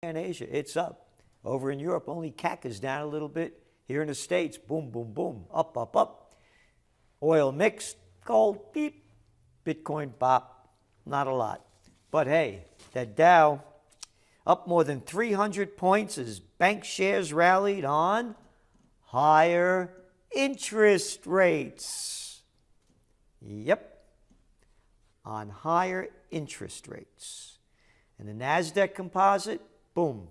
In Asia, it's up. Over in Europe, only CAC is down a little bit. Here in the States, boom, boom, boom, up, up, up. Oil mixed, gold, beep. Bitcoin, bop. Not a lot. But hey, that Dow up more than 300 points as bank shares rallied on higher interest rates. Yep, on higher interest rates. And the NASDAQ composite, boom,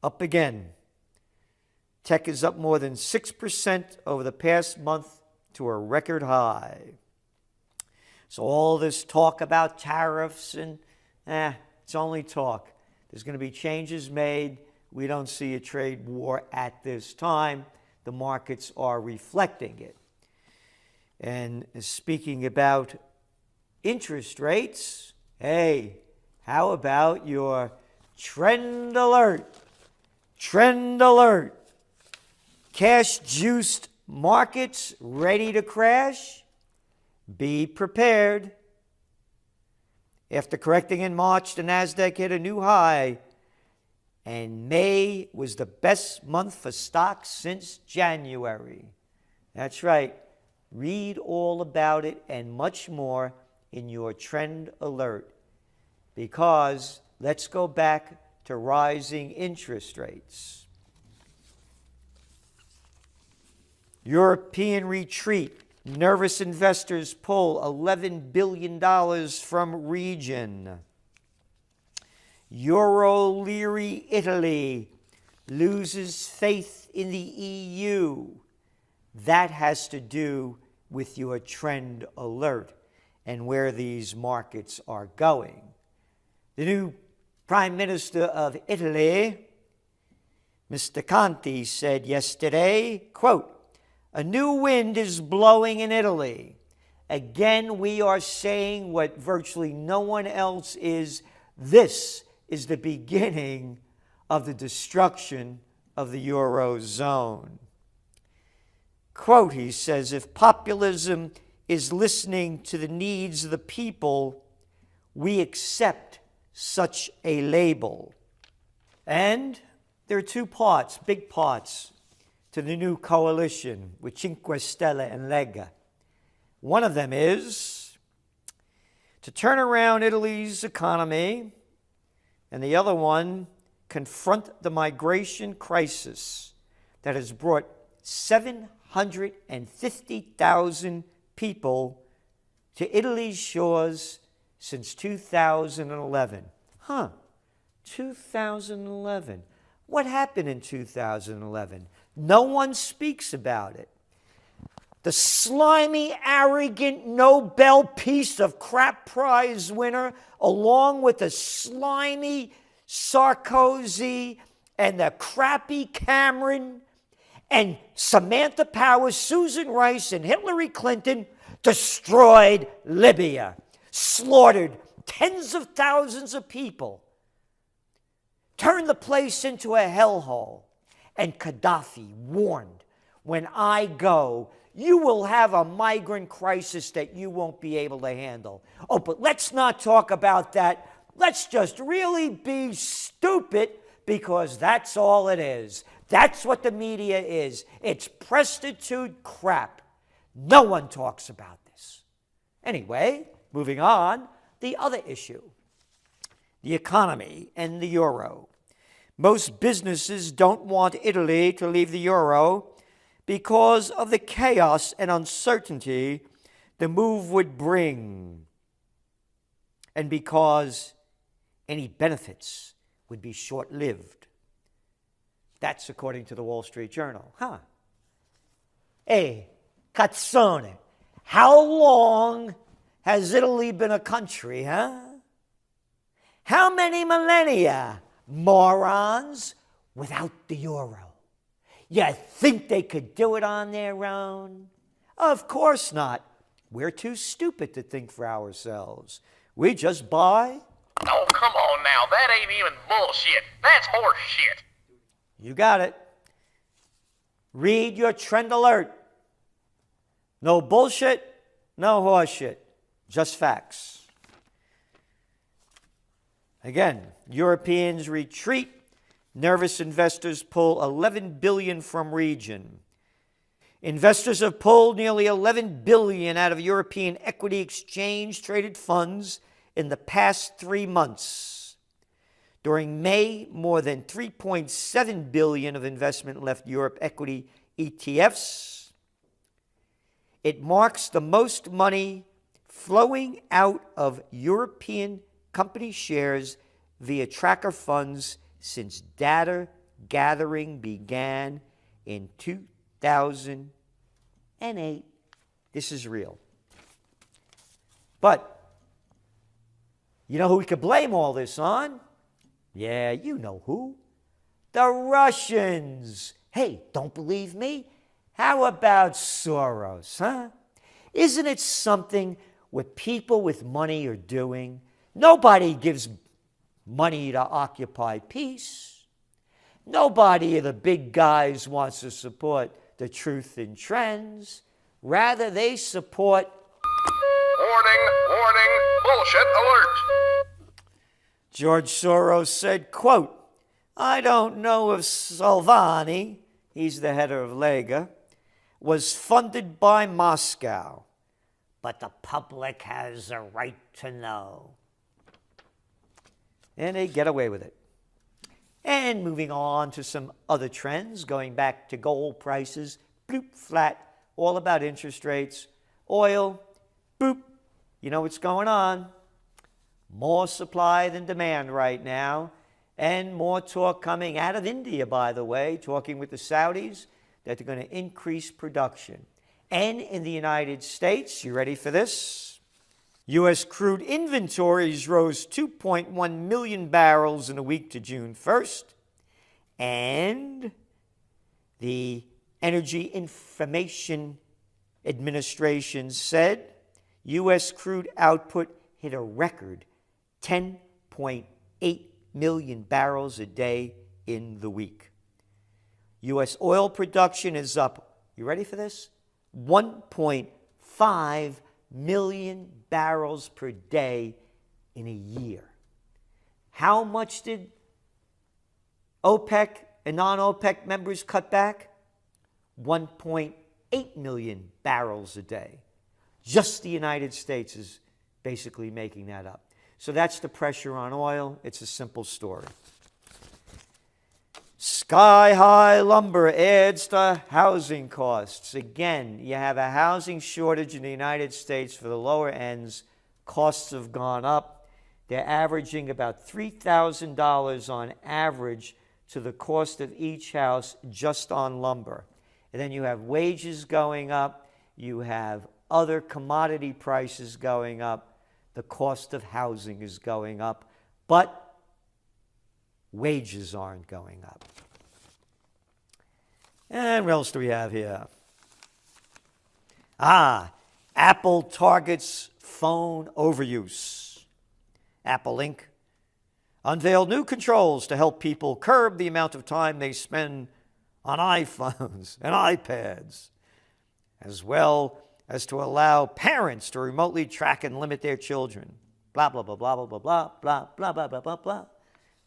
up again. Tech is up more than 6% over the past month to a record high. So all this talk about tariffs and, it's only talk. There's going to be changes made. We don't see a trade war at this time. The markets are reflecting it. And speaking about interest rates, hey, how about your trend alert? Trend alert. Cash-juiced markets ready to crash? Be prepared. After correcting in March, the NASDAQ hit a new high, and May was the best month for stocks since January. That's right. Read all about it and much more in your trend alert, because let's go back to rising interest rates. European retreat. Nervous investors pull $11 billion from region. Euro leery Italy loses faith in the EU. That has to do with your trend alert and where these markets are going. The new Prime Minister of Italy, Mr. Conte, said yesterday, quote, "A new wind is blowing in Italy. Again, we are saying what virtually no one else is. This is the beginning of the destruction of the Eurozone." Quote, he says, "If populism is listening to the needs of the people, we accept such a label." And there are two parts, big parts, to the new coalition with Cinque Stelle and Lega. One of them is to turn around Italy's economy, and the other one, confront the migration crisis that has brought 750,000 people to Italy's shores since 2011. 2011. What happened in 2011? No one speaks about it. The slimy, arrogant Nobel Peace of Crap Prize winner, along with the slimy Sarkozy and the crappy Cameron and Samantha Power, Susan Rice, and Hillary Clinton, destroyed Libya, slaughtered tens of thousands of people, turned the place into a hellhole. And Gaddafi warned, when I go, you will have a migrant crisis that you won't be able to handle. Oh, but let's not talk about that. Let's just really be stupid, because that's all it is. That's what the media is. It's prostitute crap. No one talks about this. Anyway, moving on, the other issue, the economy and the euro. Most businesses don't want Italy to leave the euro because of the chaos and uncertainty the move would bring, and because any benefits would be short-lived. That's according to the Wall Street Journal. Hey, cazzone, how long has Italy been a country, How many millennia? Morons, without the euro. You think they could do it on their own? Of course not. We're too stupid to think for ourselves. We just buy. Oh, come on now. That ain't even bullshit. That's horse shit. You got it. Read your trend alert. No bullshit, no horse shit. Just facts. Again, Europeans retreat. Nervous investors pull 11 billion from region. Investors have pulled nearly 11 billion out of European equity exchange traded funds in the past 3 months. During May, more than 3.7 billion of investment left Europe equity ETFs. It marks the most money flowing out of European company shares via tracker funds since data gathering began in 2008. This is real. But you know who we could blame all this on? Yeah, you know who. The Russians. Hey, don't believe me? How about Soros, huh? Isn't it something what people with money are doing? Nobody gives money to occupy peace. Nobody of the big guys wants to support the truth in trends. Rather, they support... Warning, warning, bullshit alert. George Soros said, quote, I don't know if Salvini, he's the head of Lega, was funded by Moscow, but the public has a right to know. And they get away with it. And moving on to some other trends, going back to gold prices, bloop, flat, all about interest rates. Oil, boop, you know what's going on. More supply than demand right now, and more talk coming out of India, by the way, talking with the Saudis, that they're going to increase production. And in the United States, you ready for this? U.S. crude inventories rose 2.1 million barrels in a week to June 1st. And the Energy Information Administration said U.S. crude output hit a record 10.8 million barrels a day in the week. U.S. oil production is up, you ready for this? 1.5 million barrels per day in a year. How much did OPEC and non-OPEC members cut back? 1.8 million barrels a day. Just the United States is basically making that up. So that's the pressure on oil. It's a simple story. Sky-high lumber adds to housing costs. Again, you have a housing shortage in the United States for the lower ends. Costs have gone up. They're averaging about $3,000 on average to the cost of each house just on lumber. And then you have wages going up. You have other commodity prices going up. The cost of housing is going up. But wages aren't going up. And what else do we have here? Apple targets phone overuse. Apple Inc. unveiled new controls to help people curb the amount of time they spend on iPhones and iPads, as well as to allow parents to remotely track and limit their children. Blah, blah, blah, blah, blah, blah, blah, blah, blah, blah, blah, blah, blah.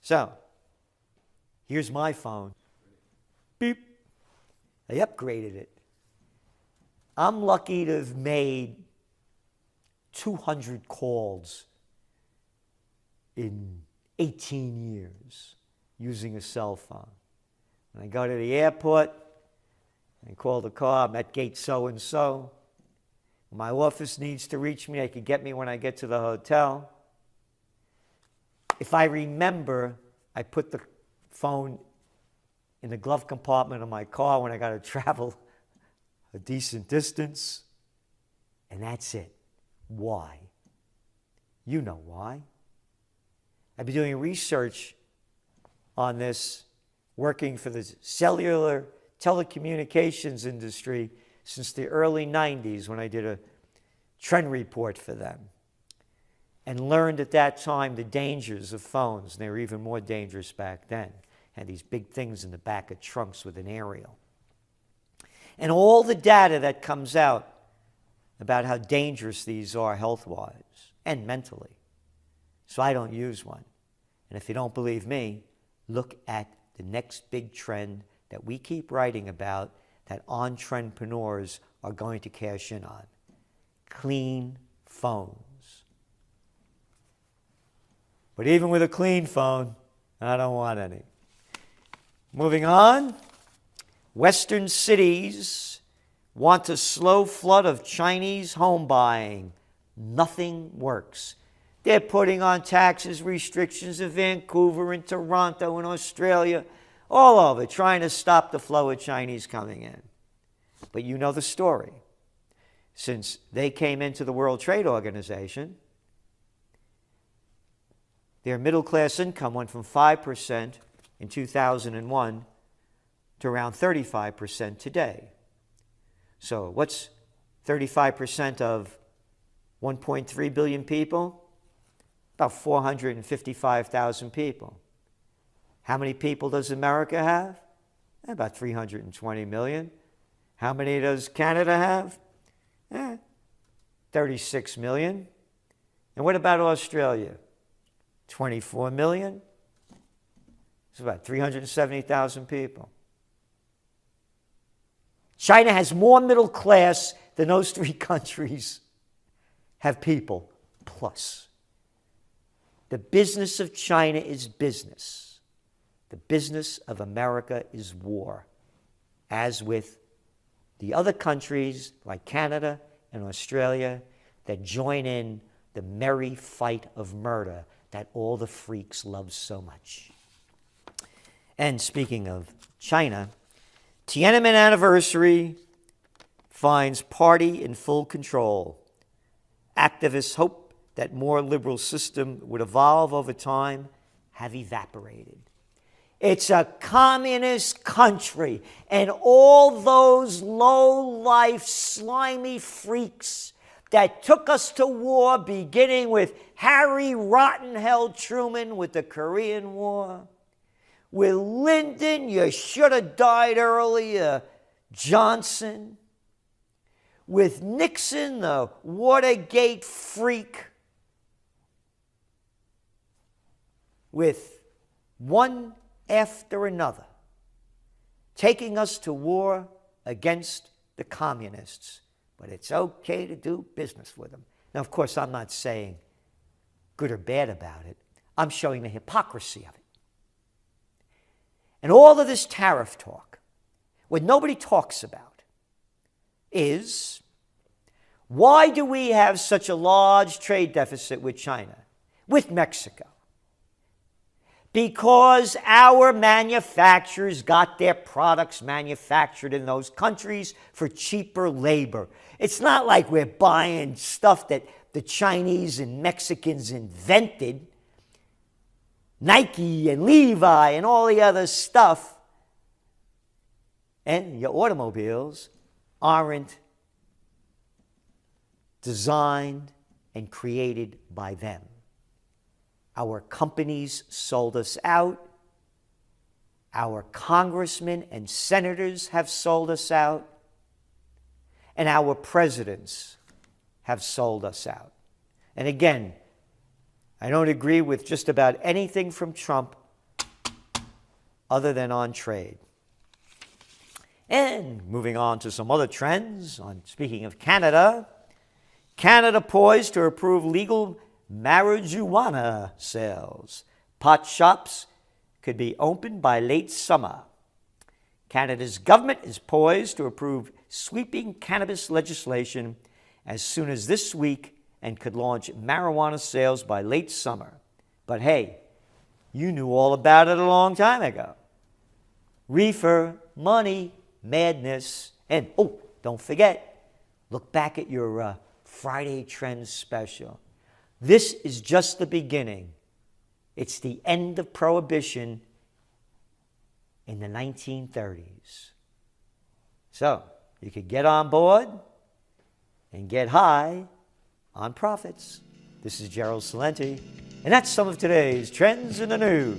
So, here's my phone. Beep. They upgraded it. I'm lucky to have made 200 calls in 18 years using a cell phone. When I go to the airport, I call the car, I'm at gate so-and-so. My office needs to reach me. They can get me when I get to the hotel. If I remember, I put the phone in the glove compartment of my car when I got to travel a decent distance. And that's it. Why? You know why. I've been doing research on this, working for the cellular telecommunications industry since the early 90s when I did a trend report for them, and learned at that time the dangers of phones. And they were even more dangerous back then. Had these big things in the back of trunks with an aerial. And all the data that comes out about how dangerous these are health-wise and mentally. So I don't use one. And if you don't believe me, look at the next big trend that we keep writing about that entrepreneurs are going to cash in on. Clean phones. But even with a clean phone, I don't want any. Moving on, Western cities want a slow flood of Chinese home buying. Nothing works. They're putting on taxes, restrictions in Vancouver and Toronto and Australia, all over, trying to stop the flow of Chinese coming in. But you know the story. Since they came into the World Trade Organization, their middle class income went from 5% in 2001 to around 35% today. So what's 35% of 1.3 billion people? About 455,000 people. How many people does America have? About 320 million. How many does Canada have? 36 million. And what about Australia? 24 million. It's about 370,000 people. China has more middle class than those three countries have people, plus. The business of China is business. The business of America is war, as with the other countries like Canada and Australia that join in the merry fight of murder that all the freaks love so much. And speaking of China, Tiananmen anniversary finds party in full control. Activists hope that more liberal system would evolve over time have evaporated. It's a communist country, and all those low-life, slimy freaks that took us to war, beginning with Harry Rotten Hell Truman with the Korean War, with Lyndon, you should have died earlier, Johnson, with Nixon, the Watergate freak, with one after another, taking us to war against the communists. But it's okay to do business with them. Now, of course, I'm not saying good or bad about it. I'm showing the hypocrisy of it. And all of this tariff talk, what nobody talks about, is why do we have such a large trade deficit with China, with Mexico? Because our manufacturers got their products manufactured in those countries for cheaper labor. It's not like we're buying stuff that the Chinese and Mexicans invented. Nike and Levi and all the other stuff. And your automobiles aren't designed and created by them. Our companies sold us out. Our congressmen and senators have sold us out. And our presidents have sold us out. And again, I don't agree with just about anything from Trump other than on trade. And moving on to some other trends, speaking of Canada, Canada poised to approve legal marijuana sales. Pot shops could be opened by late summer. Canada's government is poised to approve sweeping cannabis legislation as soon as this week and could launch marijuana sales by late summer. But hey, you knew all about it a long time ago. Reefer, money, madness, and don't forget, look back at your Friday Trends special. This is just the beginning. It's the end of Prohibition in the 1930s. So, you could get on board and get high on profits. This is Gerald Celente, and that's some of today's Trends in the News.